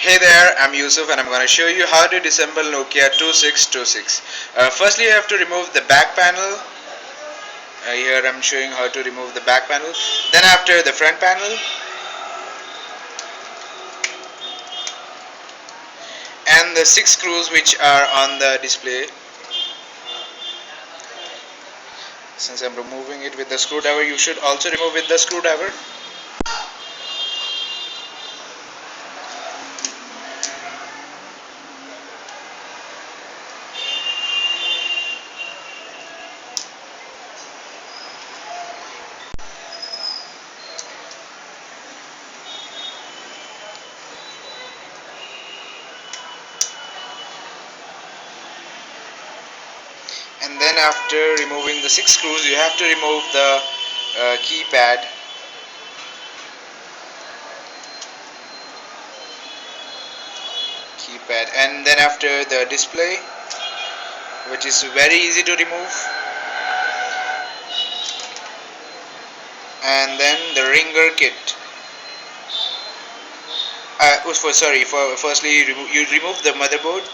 Hey there, I'm Yusuf and I'm going to show you how to disassemble Nokia 2626. Firstly, you have to remove the back panel. Here I'm showing how to remove the back panel. Then after the front panel and the 6 screws which are on the display. Since I'm removing it with the screwdriver, you should also remove with the screwdriver. And then after removing the 6 screws, you have to remove the keypad. And then after the display, which is very easy to remove, and then the ringer kit. Firstly you remove the motherboard,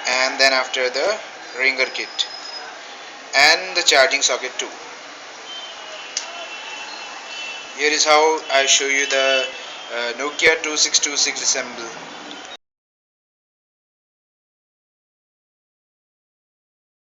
and then after the ringer kit and the charging socket too. Here is how I show you the Nokia 2626 disassemble.